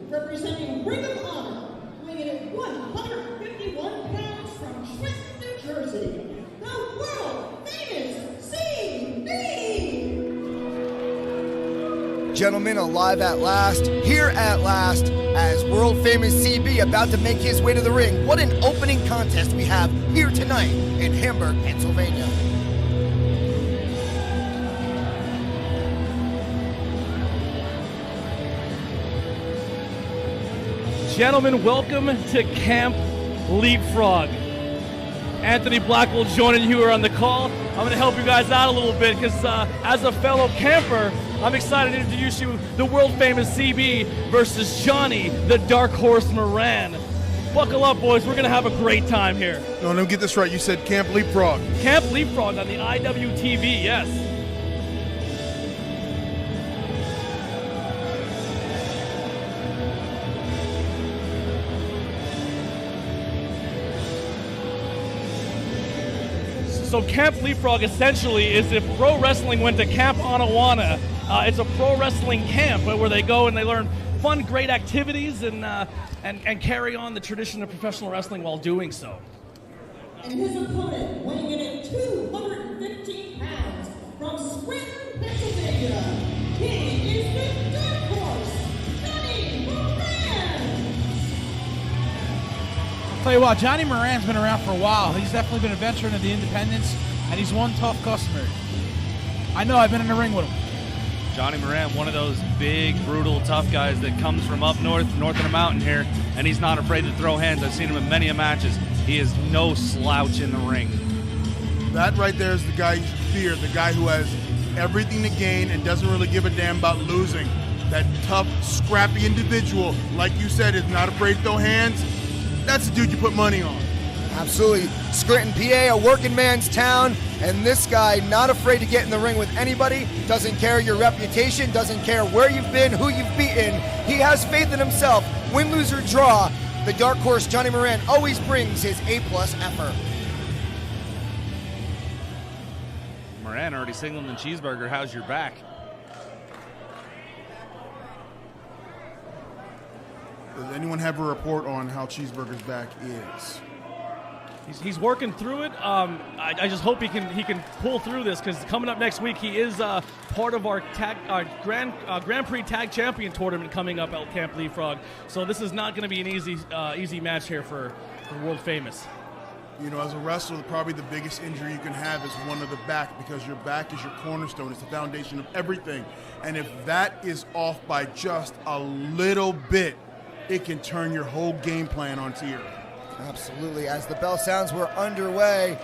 Representing Ring of Honor, weighing in at 151 pounds from Trenton, New Jersey, the world famous CB! Gentlemen, alive at last, here at last, as world famous CB about to make his way to the ring. What an opening contest we have here tonight in Hamburg, Pennsylvania. Gentlemen, welcome to Camp Leapfrog. Anthony Blackwell joining you here on the call. I'm going to help you guys out a little bit because as a fellow camper, I'm excited to introduce you the world famous CB versus Johnny, the Dark Horse Moran. Buckle up, boys. We're going to have a great time here. No, let me get this right. You said Camp Leapfrog. Camp Leapfrog on the IWTV, yes. So Camp Leapfrog essentially is if pro wrestling went to Camp Anawana. It's a pro wrestling camp where they go and they learn fun, great activities and carry on the tradition of professional wrestling while doing so. And his opponent, weighing in at 215 pounds, from Scranton, Pennsylvania, he is the Dark Horse, Johnny Moran! Tell you what, Johnny Moran's been around for a while. He's definitely been a veteran of the independents, and he's one tough customer. I know, I've been in the ring with him. Johnny Moran, one of those big, brutal, tough guys that comes from up north of the mountain here, and he's not afraid to throw hands. I've seen him in many matches. He is no slouch in the ring. That right there is the guy you should fear, the guy who has everything to gain and doesn't really give a damn about losing. That tough, scrappy individual, like you said, is not afraid to throw hands. That's the dude you put money on. Absolutely. Scranton, PA, a working man's town, and this guy not afraid to get in the ring with anybody, doesn't care your reputation, doesn't care where you've been, who you've beaten. He has faith in himself. Win, lose, or draw, the Dark Horse Johnny Moran always brings his A-plus effort. Moran already signaling the cheeseburger, how's your back? Does anyone have a report on how Cheeseburger's back is? He's working through it. I just hope he can pull through this because coming up next week he is part of our Grand Prix Tag Champion tournament coming up at Camp Leapfrog. So this is not going to be an easy match here for World Famous. You know, as a wrestler, probably the biggest injury you can have is one of the back because your back is your cornerstone. It's the foundation of everything. And if that is off by just a little bit, it can turn your whole game plan on its ear. Absolutely. As the bell sounds, we're underway.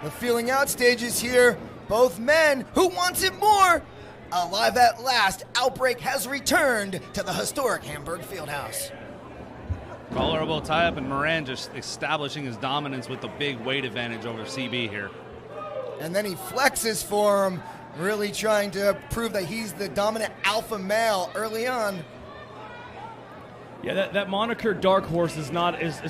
The feeling out stages here. Both men, who wants it more? Alive at last, Outbreak has returned to the historic Hamburg Fieldhouse. Collar elbow tie up, and Moran just establishing his dominance with the big weight advantage over CB here. And then he flexes for him, really trying to prove that he's the dominant alpha male early on. Yeah, that moniker Dark Horse is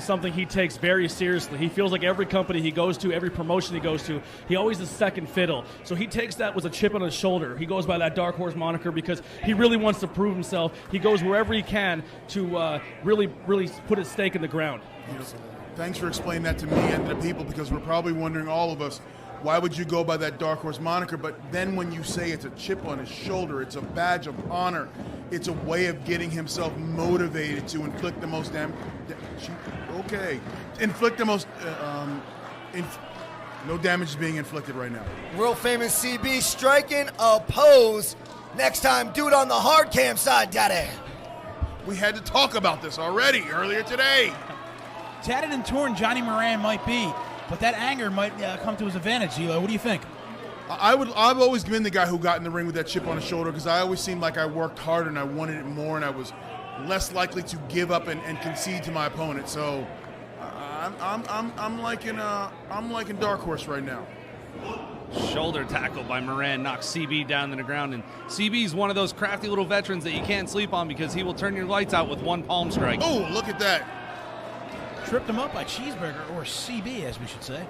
something he takes very seriously. He feels like every company he goes to, every promotion he goes to, he always is second fiddle. So he takes that with a chip on his shoulder. He goes by that Dark Horse moniker because he really wants to prove himself. He goes wherever he can to really put his stake in the ground. Thanks for explaining that to me and to the people because we're probably wondering, all of us, why would you go by that Dark Horse moniker? But then when you say it's a chip on his shoulder, it's a badge of honor, it's a way of getting himself motivated to inflict the most no damage is being inflicted right now. World famous CB striking a pose. Next time, do it on the hard cam side, daddy. We had to talk about this already earlier today. Tatted and torn Johnny Moran might be, but that anger might come to his advantage. Elo, what do you think? I've always been the guy who got in the ring with that chip on his shoulder because I always seemed like I worked harder and I wanted it more and I was less likely to give up and concede to my opponent. So I'm liking Dark Horse right now. Shoulder tackle by Moran knocks CB down to the ground, and CB's one of those crafty little veterans that you can't sleep on because he will turn your lights out with one palm strike. Oh, look at that. Tripped him up by Cheeseburger, or CB as we should say.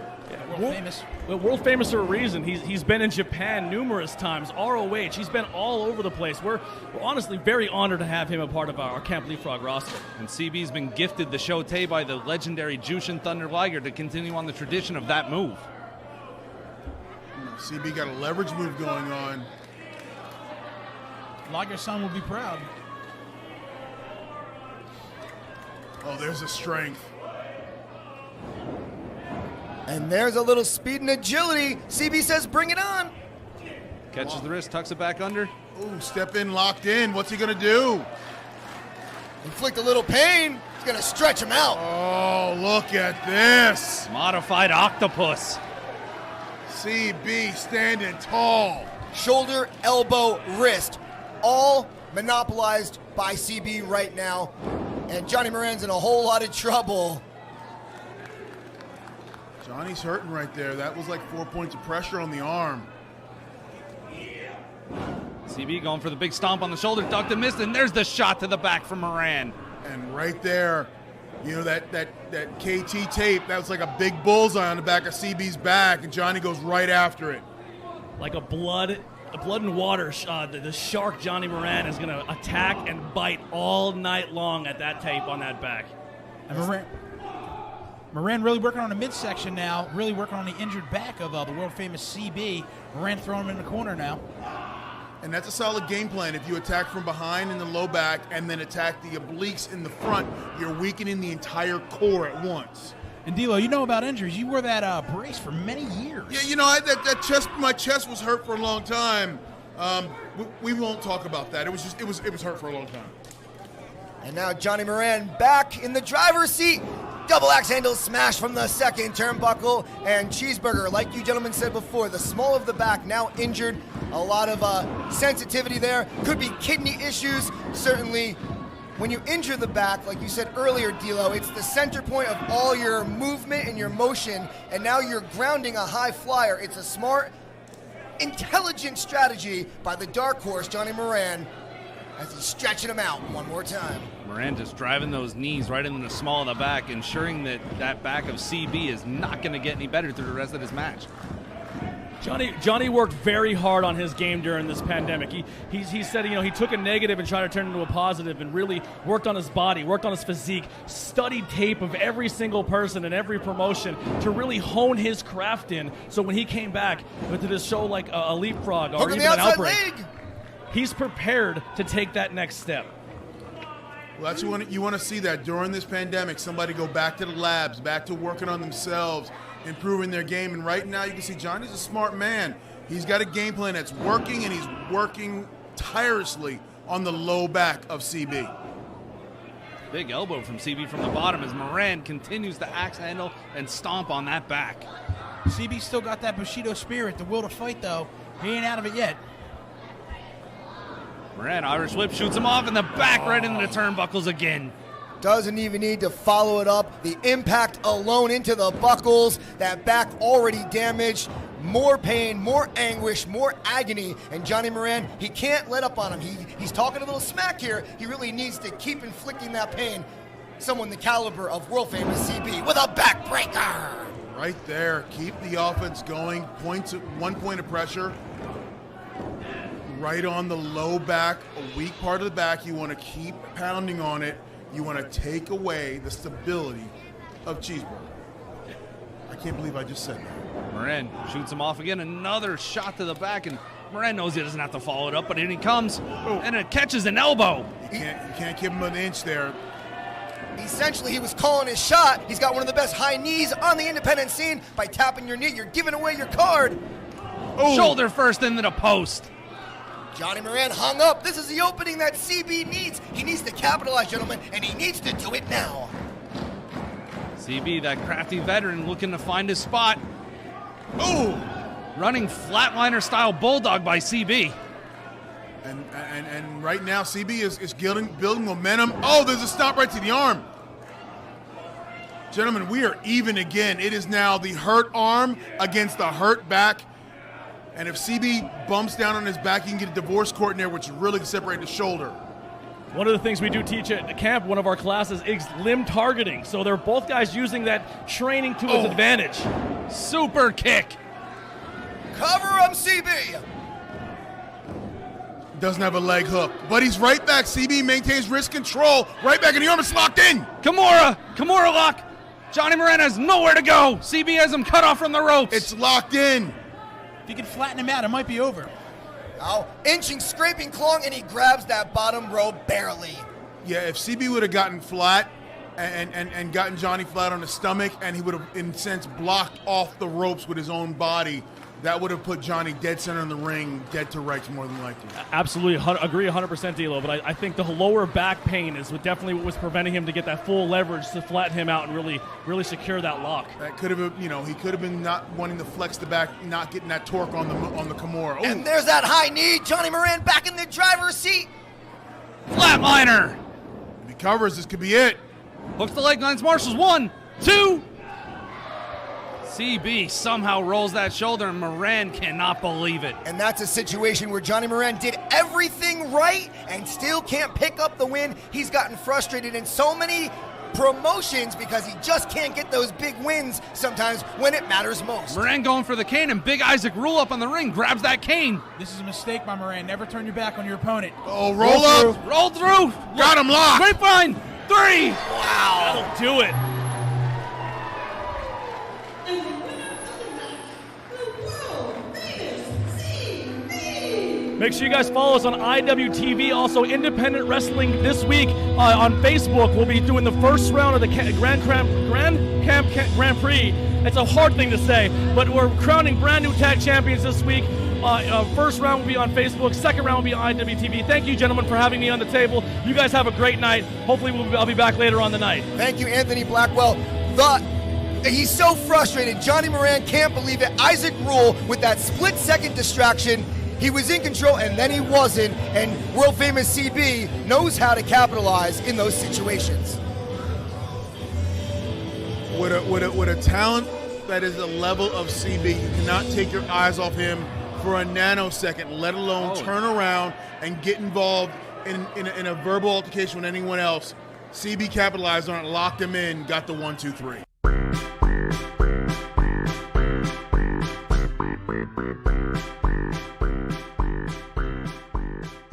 World famous. Well, world famous for a reason. He's been in Japan numerous times, ROH. He's been all over the place. We're honestly very honored to have him a part of our Camp Leapfrog roster. And CB's been gifted the Shotei by the legendary Jushin Thunder Liger to continue on the tradition of that move. CB got a leverage move going on. Liger's son will be proud. Oh, there's a strength. And there's a little speed and agility. CB says, bring it on. Catches the wrist, tucks it back under. Ooh, step in, locked in. What's he going to do? Inflict a little pain. He's going to stretch him out. Oh, look at this. Modified octopus. CB standing tall. Shoulder, elbow, wrist, all monopolized by CB right now. And Johnny Moran's in a whole lot of trouble. Johnny's hurting right there. That was like 4 points of pressure on the arm. CB going for the big stomp on the shoulder, ducked and missed, and there's the shot to the back from Moran. And right there, you know, that KT tape, that was like a big bullseye on the back of CB's back, and Johnny goes right after it. Like a blood and water, the shark Johnny Moran is going to attack and bite all night long at that tape on that back. And Moran really working on the midsection now, really working on the injured back of the world famous CB. Moran throwing him in the corner now. And that's a solid game plan. If you attack from behind in the low back and then attack the obliques in the front, you're weakening the entire core at once. And D'Lo, you know about injuries. You wore that brace for many years. Yeah, you know, my chest was hurt for a long time. We won't talk about that. It was hurt for a long time. And now Johnny Moran back in the driver's seat. Double axe handle smash from the second turnbuckle. And Cheeseburger, like you gentlemen said before, the small of the back now injured. A lot of sensitivity there. Could be kidney issues. Certainly, when you injure the back, like you said earlier, D'Lo, it's the center point of all your movement and your motion. And now you're grounding a high flyer. It's a smart, intelligent strategy by the dark horse, Johnny Moran, as he's stretching him out one more time. Moran just driving those knees right into the small of the back, ensuring that back of CB is not going to get any better through the rest of this match. Johnny worked very hard on his game during this pandemic. He said, he took a negative and tried to turn it into a positive and really worked on his body, worked on his physique, studied tape of every single person and every promotion to really hone his craft in. So when he came back into this show like a Leapfrog or even an Outbreak, he's prepared to take that next step. Well, that's you want to see that during this pandemic, somebody go back to the labs, back to working on themselves, improving their game. And right now you can see Johnny's a smart man. He's got a game plan that's working, and he's working tirelessly on the low back of CB. Big elbow from CB from the bottom as Moran continues to axe handle and stomp on that back. CB still got that Bushido spirit, the will to fight, though. He ain't out of it yet. Moran, Irish whip, shoots him off in the back right into the turnbuckles again. Doesn't even need to follow it up. The impact alone into the buckles. That back already damaged. More pain, more anguish, more agony. And Johnny Moran, he can't let up on him. He's talking a little smack here. He really needs to keep inflicting that pain. Someone the caliber of world famous CB with a backbreaker. Right there. Keep the offense going. 1 point of pressure. Right on the low back, a weak part of the back. You want to keep pounding on it. You want to take away the stability of Cheeseburger. I can't believe I just said that. Moran shoots him off again. Another shot to the back, and Moran knows he doesn't have to follow it up, but in he comes, and it catches an elbow. You can't give him an inch there. Essentially, he was calling his shot. He's got one of the best high knees on the independent scene. By tapping your knee, you're giving away your card. Shoulder first into the post. Johnny Moran hung up. This is the opening that CB needs. He needs to capitalize, gentlemen, and he needs to do it now. CB, that crafty veteran, looking to find his spot. Running flatliner style bulldog by CB. And right now, CB is building momentum. Oh, there's a stop right to the arm. Gentlemen, we are even again. It is now the hurt arm against the hurt back. And if CB bumps down on his back, he can get a divorce court in there, which really can separate the shoulder. One of the things we do teach at camp, one of our classes, is limb targeting. So they're both guys using that training to his advantage. Super kick. Cover him, CB. Doesn't have a leg hook, but he's right back. CB maintains wrist control. Right back in the arm, it's locked in. Kimura lock. Johnny Moran has nowhere to go. CB has him cut off from the ropes. It's locked in. If you can flatten him out, it might be over. Now, inching, scraping, clawing, and he grabs that bottom rope barely. Yeah, if CB would have gotten flat and gotten Johnny flat on his stomach, and he would have, in a sense, blocked off the ropes with his own body, that would have put Johnny dead center in the ring, dead to rights more than likely. Absolutely, agree 100%, D'Lo. But I think the lower back pain is definitely what was preventing him to get that full leverage to flatten him out and really secure that lock. That could have, he could have been not wanting to flex the back, not getting that torque on the Kimura. Ooh. And there's that high knee. Johnny Moran back in the driver's seat. Flatliner. If he covers, this could be it. Hooks the leg lines. Marshall's 1, 2. CB somehow rolls that shoulder, and Moran cannot believe it. And that's a situation where Johnny Moran did everything right and still can't pick up the win. He's gotten frustrated in so many promotions because he just can't get those big wins sometimes when it matters most. Moran going for the cane, and Big Isaac Rule up on the ring, grabs that cane. This is a mistake by Moran. Never turn your back on your opponent. Oh, roll up. Roll through. Got him locked. Grapevine. 3. Wow, that'll do it. And the winner of the match, the world famous CB. Make sure you guys follow us on IWTV. Also, Independent Wrestling this week on Facebook. We'll be doing the first round of the Grand Prix. It's a hard thing to say, but we're crowning brand new tag champions this week. First round will be on Facebook. Second round will be on IWTV. Thank you, gentlemen, for having me on the table. You guys have a great night. Hopefully, I'll be back later on the night. Thank you, Anthony Blackwell. He's so frustrated. Johnny Moran can't believe it. Isaac Rule with that split-second distraction. He was in control, and then he wasn't. And world-famous CB knows how to capitalize in those situations. With a talent that is the level of CB, you cannot take your eyes off him for a nanosecond, let alone turn around and get involved in a verbal altercation with anyone else. CB capitalized on it, locked him in, got the 1, 2, 3.